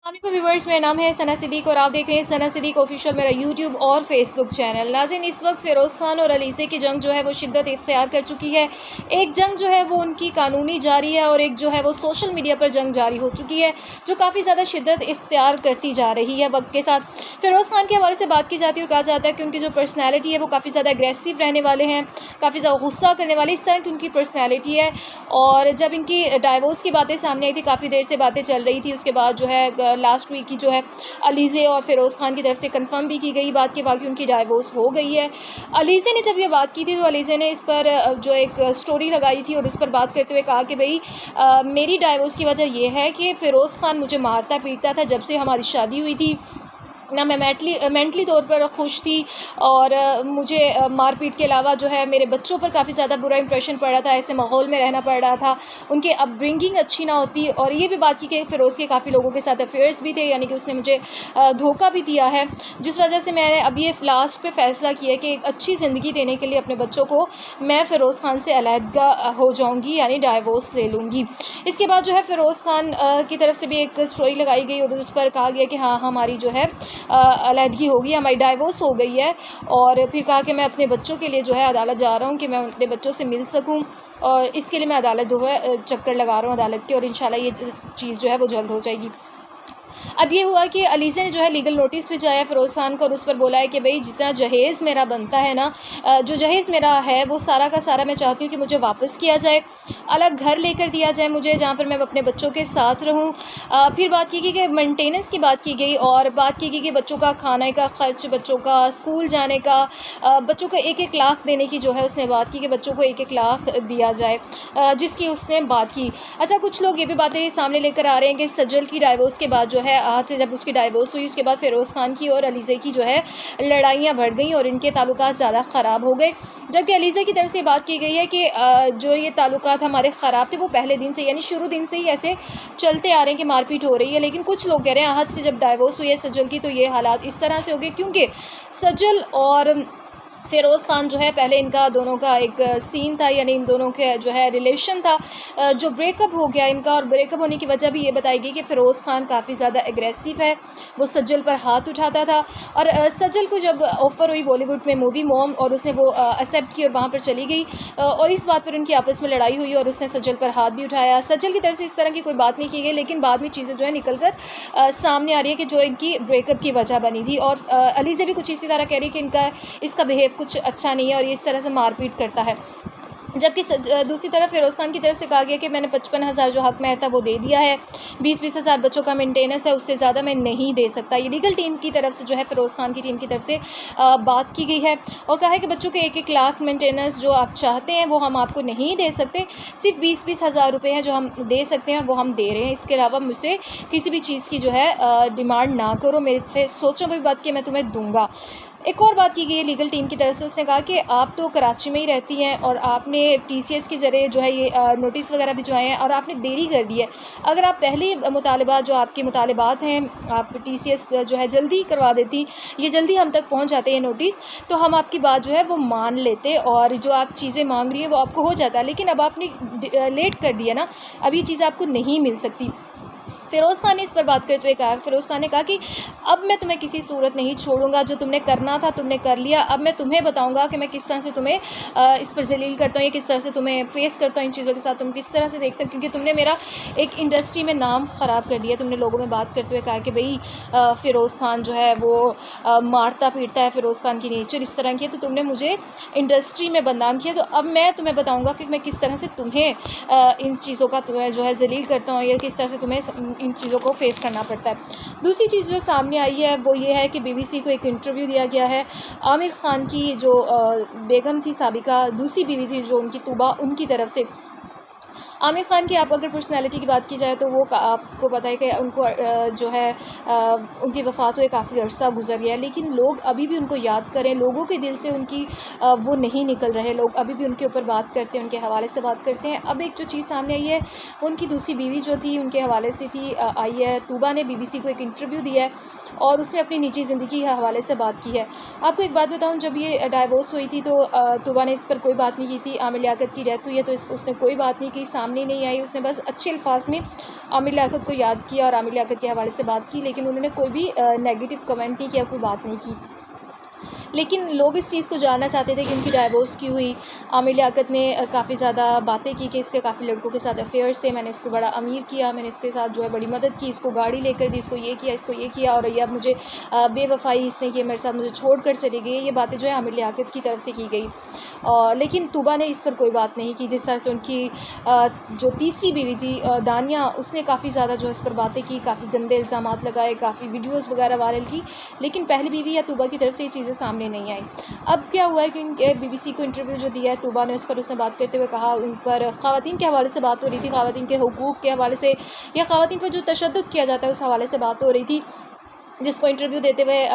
अस्सलामुअलैकुम व्यूवर्स, मेरा नाम है सना सिद्दीक और आप देख रहे हैं सना सिद्दीक ऑफिशियल, मेरा यूट्यूब और फेसबुक चैनल। नाज़रीन, इस वक्त फ़िरोज़ खान और अलीज़े की जंग जो है वो शिद्दत इख्तियार कर चुकी है। एक जंग जो है वो उनकी कानूनी जारी है और एक जो है वो सोशल मीडिया पर जंग जारी हो चुकी है, जो काफ़ी ज़्यादा शिद्दत इख्तियार करती जा रही है वक्त के साथ। फ़िरोज़ खान के हवाले से बात की जाती है और कहा जाता है कि उनकी जो पर्सनैलिटी है वो काफ़ी ज़्यादा एग्रेसिव रहने वाले हैं, काफ़ी ज़्यादा गुस्सा करने वाले, इस तरह की उनकी पर्सनैलिटी है। और जब इनकी डाइवोर्स की बातें सामने आई थी, काफ़ी देर से बातें चल रही थी, उसके बाद जो है लास्ट वीक की जो है अलीज़े और फ़िरोज़ खान की तरफ से कंफर्म भी की गई बात कि वाकई उनकी डाइवोर्स हो गई है। अलीज़े ने जब ये बात की थी तो अलीज़े ने इस पर जो एक स्टोरी लगाई थी और उस पर बात करते हुए कहा कि भाई मेरी डाइवोर्स की वजह यह है कि फ़िरोज़ खान मुझे मारता पीटता था जब से हमारी शादी हुई थी, ना मैं मेंटली तौर पर खुश थी और मुझे मारपीट के अलावा जो है मेरे बच्चों पर काफ़ी ज़्यादा बुरा इंप्रेशन पड़ रहा था, ऐसे माहौल में रहना पड़ रहा था, उनके अपब्रिंगिंग अच्छी ना होती। और ये भी बात की कि फ़िरोज़ के काफ़ी लोगों के साथ अफेयर्स भी थे, यानी कि उसने मुझे धोखा भी दिया है, जिस वजह से मैंने अब ये लास्ट पे फ़ैसला किया कि एक अच्छी ज़िंदगी देने के लिए अपने बच्चों को मैं फ़िरोज़ खान से अलहदा हो जाऊँगी, यानी डाइवोर्स ले लूँगी। इसके बाद जो है फ़िरोज़ खान की तरफ से भी एक स्टोरी लगाई गई और उस पर कहा गया कि हाँ, हमारी जो है अलहदगी होगी, हमारी डाइवोर्स हो गई है। और फिर कहा कि मैं अपने बच्चों के लिए जो है अदालत जा रहा हूँ कि मैं अपने बच्चों से मिल सकूँ, और इसके लिए मैं अदालत जो है चक्कर लगा रहा हूँ अदालत के, और इंशाल्लाह ये चीज़ जो है वो जल्द हो जाएगी। अब ये हुआ कि अलीज़े ने जो है लीगल नोटिस भिजवाया है फ़िरोज़ खान को और उस पर बोला है कि भाई जितना जहेज़ मेरा बनता है ना, जो जहेज़ मेरा है वो सारा का सारा मैं चाहती हूँ कि मुझे वापस किया जाए, अलग घर लेकर दिया जाए मुझे, जहाँ पर मैं अपने बच्चों के साथ रहूँ। फिर बात की गई कि मेंटेनेंस की बात की गई और बात की गई कि बच्चों का खाने का ख़र्च, बच्चों का स्कूल जाने का, बच्चों को 1-1 लाख देने की जो है उसने बात की कि बच्चों को 1-1 लाख दिया जाए, जिसकी उसने बात की। अच्छा, कुछ लोग ये भी बातें सामने लेकर आ रहे हैं कि सज्जल की डाइवोर्स के बाद जो है, आज से जब उसकी डाइवोर्स हुई उसके बाद फ़िरोज़ खान की और अलीज़े की जो है लड़ाइयाँ बढ़ गई और इनके ताल्लुकात ज़्यादा ख़राब हो गए। जबकि अलीज़े की तरफ से बात की गई है कि जो ये ताल्लुकात हमारे ख़राब थे वो पहले दिन से, यानी शुरू दिन से ही ऐसे चलते आ रहे हैं कि मारपीट हो रही है। लेकिन कुछ लोग कह रहे हैं आज से जब डाइवोर्स हुई है सज्जल की तो ये हालात इस तरह से हो गए क्योंकि सज्जल और फ़िरोज़ खान जो है पहले इनका दोनों का एक सीन था, यानी इन दोनों के जो है रिलेशन था, जो ब्रेकअप हो गया इनका। और ब्रेकअप होने की वजह भी ये बताई गई कि फ़िरोज़ खान काफ़ी ज़्यादा एग्रेसिव है, वो सज्जल पर हाथ उठाता था। और सज्जल को जब ऑफ़र हुई बॉलीवुड में मूवी मॉम और उसने वो एक्सेप्ट की और वहाँ पर चली गई, और इस बात पर उनकी आपस में लड़ाई हुई और उसने सज्जल पर हाथ भी उठाया। सज्जल की तरफ से इस तरह की कोई बात नहीं की गई, लेकिन बाद में चीज़ें जो है निकल कर सामने आ रही है कि जो इनकी ब्रेकअप की वजह बनी थी। और अली से भी कुछ इसी तरह कह रही है कि इसका बिहेव कुछ अच्छा नहीं है और ये इस तरह से मारपीट करता है। जबकि दूसरी तरफ फ़िरोज़ खान की तरफ से कहा गया कि मैंने 55,000 जो हक़ महर था वो दे दिया है, 20-20 हज़ार बच्चों का मेंटेनेंस है, उससे ज़्यादा मैं नहीं दे सकता। ये लीगल टीम की तरफ से जो है फ़िरोज़ खान की टीम की तरफ से बात की गई है और कहा है कि बच्चों के 1-1 लाख मेंटेनेंस जो आप चाहते हैं वो हम आपको नहीं दे सकते, सिर्फ 20-20 हज़ार रुपये हैं जो हम दे सकते हैं और वो हम दे रहे हैं। इसके अलावा मुझसे किसी भी चीज़ की जो है डिमांड ना करो, मेरे से सोचो भी बात कि मैं तुम्हें दूँगा। एक और बात की गई है लीगल टीम की तरफ से, उसने कहा कि आप तो कराची में ही रहती हैं और आपने टीसीएस के ज़रिए जो है ये नोटिस वगैरह भिजवाए हैं और आपने देरी कर दी है। अगर आप पहले मुतालबा जो आपके मुतालबात हैं आप टीसीएस जो है जल्दी करवा देती, ये जल्दी हम तक पहुंच जाते हैं नोटिस, तो हम आपकी बात जो है वो मान लेते और जो आप चीज़ें मांग रही हैं वो आपको हो जाता। लेकिन अब आपने लेट कर दिया ना, अब ये चीज़ आपको नहीं मिल सकती। फ़िरोज़ खान ने इस पर बात करते हुए कहा, फ़िरोज़ खान ने कहा कि अब मैं तुम्हें किसी सूरत नहीं छोड़ूंगा, जो तुमने करना था तुमने कर लिया, अब मैं तुम्हें बताऊंगा कि मैं किस तरह से तुम्हें इस पर जलील करता हूँ, या किस तरह से तुम्हें फेस करता हूँ इन चीज़ों के साथ, तुम किस तरह से देखते हो, क्योंकि तुमने मेरा एक इंडस्ट्री में नाम ख़राब कर दिया। तुमने लोगों में बात करते हुए कहा कि भाई फ़िरोज़ खान जो है वो मारता पीटता है, फ़िरोज़ खान की नेचर इस तरह की है, तो तुमने मुझे इंडस्ट्री में बदनाम किया, तो अब मैं तुम्हें बताऊँगा कि मैं किस तरह से तुम्हें इन चीज़ों का तुम्हें जो है जलील करता हूँ, या किस तरह से तुम्हें इन चीज़ों को फेस करना पड़ता है। दूसरी चीज़ जो सामने आई है वो ये है कि बीबीसी को एक इंटरव्यू दिया गया है। आमिर खान की जो बेगम थी साबिका, दूसरी बीवी थी जो उनकी तूबा, उनकी तरफ से आमिर खान की आप अगर पर्सनैलिटी की बात की जाए तो वो आपको पता है कि उनको जो है उनकी वफ़ात हुए काफ़ी अरसा गुजर गया, लेकिन लोग अभी भी उनको याद करें, लोगों के दिल से उनकी वो नहीं निकल रहे, लोग अभी भी उनके ऊपर बात करते हैं, उनके हवाले से बात करते हैं। अब एक जो चीज़ सामने आई है उनकी दूसरी बीवी जो थी उनके हवाले से थी आई है। तूबा ने बीबीसी को एक इंटरव्यू दिया है और उसमें अपनी निजी ज़िंदगी के हवाले से बात की है। आपको एक बात बताऊं, जब ये डाइवोर्स हुई थी तो तूबा ने इस पर कोई बात नहीं की थी। आमिर लियाकत की डेथ हुई है तो उसने कोई बात नहीं की, सामने सामने नहीं आई। उसने बस अच्छे अल्फाज में आमिर लियाकत को याद किया और आमिर लियाकत के हवाले से बात की, लेकिन उन्होंने कोई भी नेगेटिव कमेंट नहीं किया, कोई बात नहीं की। लेकिन लोग इस चीज़ को जानना चाहते थे कि उनकी डाइवोर्स क्यों हुई। आमिर लियाकत ने काफ़ी ज़्यादा बातें की कि इसके काफ़ी लड़कों के साथ अफेयर्स थे, मैंने इसको बड़ा अमीर किया, मैंने इसके साथ जो है बड़ी मदद की, इसको गाड़ी लेकर दी, इसको ये किया, इसको ये किया, और ये अब मुझे बेवफाई इसने की, मेरे साथ मुझे छोड़ कर चली गई। ये बातें जो है आमिर लियाकत की तरफ से की गई। लेकिन तूबा ने इस पर कोई बात नहीं की। जिस तरह से उनकी जो तीसरी बीवी थी दानिया, उसने काफ़ी ज़्यादा जो है इस पर बातें की, काफ़ी गंदे इल्ज़ामात लगाए, काफ़ी वीडियोज़ वगैरह वायरल की, लेकिन पहली बीवी या तूबा की तरफ से ये चीज़ें सामने नहीं आई। अब क्या हुआ है कि उनके BBC को इंटरव्यू जो दिया है तूबा ने, उस पर उसने बात करते हुए कहा, उन पर ख़वातीन के हवाले से बात हो रही थी, ख़वातीन के हुकूक़ के हवाले से या ख़वातीन पर जो तशद्दुद किया जाता है उस हवाले से बात हो रही थी, जिसको इंटरव्यू देते हुए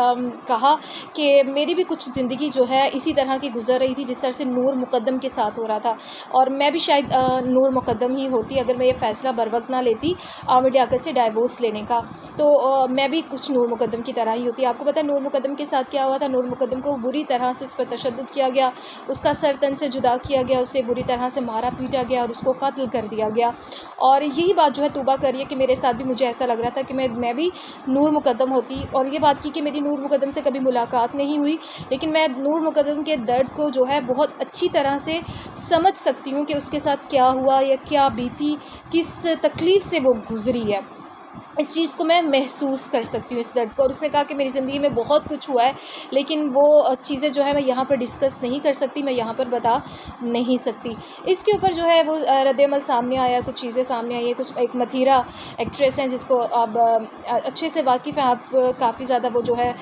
कहा कि मेरी भी कुछ ज़िंदगी जो है इसी तरह की गुजर रही थी जिस तरह से नूर मुक़द्दम के साथ हो रहा था, और मैं भी शायद नूर मुक़द्दम ही होती अगर मैं ये फ़ैसला बर वक्त ना लेती आमिर लियाकत से डाइवोर्स लेने का, तो मैं भी कुछ नूर मुक़द्दम की तरह ही होती। आपको पता है नूर मुक़द्दम के साथ क्या हुआ था? नूर मुक़द्दम को बुरी तरह से उस पर तशद्दुद किया गया, उसका सर तन से जुदा किया गया, उसे बुरी तरह से मारा पीटा गया और उसको कत्ल कर दिया गया। और यही बात जो है तूबा कर रही है कि मेरे साथ भी मुझे ऐसा लग रहा था कि मैं भी नूर मुक़द्दम होती, और ये बात की कि मेरी नूर मुक़द्दम से कभी मुलाकात नहीं हुई, लेकिन मैं नूर मुक़द्दम के दर्द को जो है बहुत अच्छी तरह से समझ सकती हूँ कि उसके साथ क्या हुआ या क्या बीती, किस तकलीफ़ से वो गुज़री है। इस चीज़ को मैं महसूस कर सकती हूँ, इस दर्द को। और उसने कहा कि मेरी ज़िंदगी में बहुत कुछ हुआ है, लेकिन वो चीज़ें जो है मैं यहाँ पर डिस्कस नहीं कर सकती, मैं यहाँ पर बता नहीं सकती। इसके ऊपर जो है वो रद्द-ए-अमल सामने आया, कुछ चीज़ें सामने आई है। कुछ एक मथीरा एक्ट्रेस हैं जिसको आप अच्छे से वाकिफ़ हैं आप, काफ़ी ज़्यादा वो जो है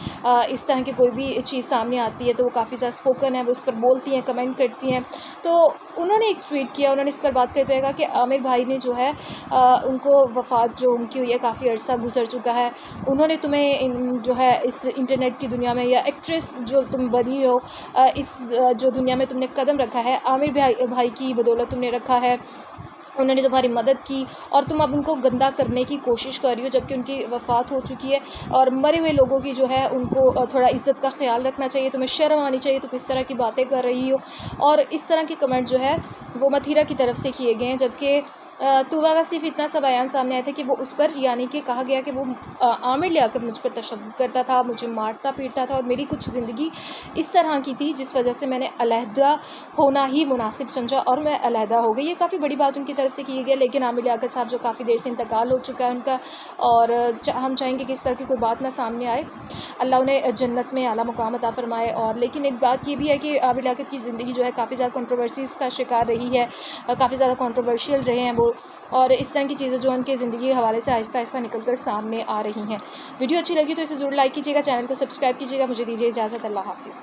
इस तरह की कोई भी चीज़ सामने आती है तो वो काफ़ी ज़्यादा स्पोकन है, वो उस पर बोलती हैं, कमेंट करती हैं। तो उन्होंने एक ट्वीट किया, उन्होंने इस पर बात करते हुए कहा कि आमिर भाई ने जो है उनको वफ़ात जो उनकी हुई है, काफ़ी अरसा गुजर चुका है, उन्होंने तुम्हें जो है इस इंटरनेट की दुनिया में या एक्ट्रेस जो तुम बनी हो इस जो दुनिया में तुमने कदम रखा है आमिर भाई की बदौलत तुमने रखा है, उन्होंने तुम्हारी मदद की, और तुम अब उनको गंदा करने की कोशिश कर रही हो जबकि उनकी वफ़ात हो चुकी है। और मरे हुए लोगों की जो है उनको थोड़ा इज़्ज़त का ख़्याल रखना चाहिए, तुम्हें शर्म आनी चाहिए, तुम इस तरह की बातें कर रही हो। और इस तरह के कमेंट जो है वो मथीरा की तरफ से किए गए हैं, जबकि तूबा का सिर्फ इतना सा बयान सामने आया था कि वो उस पर यानी कि कहा गया कि वो आमिर लियाकत मुझ पर तशद्दुद करता था, मुझे मारता पीटता था और मेरी कुछ ज़िंदगी इस तरह की थी जिस वजह से मैंने अलहदा होना ही मुनासिब समझा और मैं अलहदा हो गई। ये काफ़ी बड़ी बात उनकी तरफ से की गई, लेकिन आमिर लियाकत साहब जो काफ़ी देर से इंतकाल हो चुका है उनका, और हम चाहेंगे कि इस तरह की कोई बात ना सामने आए, अल्लाह उन्हें जन्नत में आला मुकाम अता फ़रमाए। और लेकिन एक बात ये भी है कि आमिर लियाकत की ज़िंदगी जो है काफ़ी ज़्यादा कंट्रोवर्सीज़ का शिकार रही है, काफ़ी ज़्यादा कंट्रोवर्शियल रहे हैं वो, और इस तरह की चीज़ें जो उनके ज़िंदगी के हवाले से आहिस्ता आहिस्ता निकल कर सामने आ रही हैं। वीडियो अच्छी लगी तो इसे ज़रूर लाइक कीजिएगा, चैनल को सब्सक्राइब कीजिएगा। मुझे दीजिए इजाज़त, अल्लाह हाफ़िज़।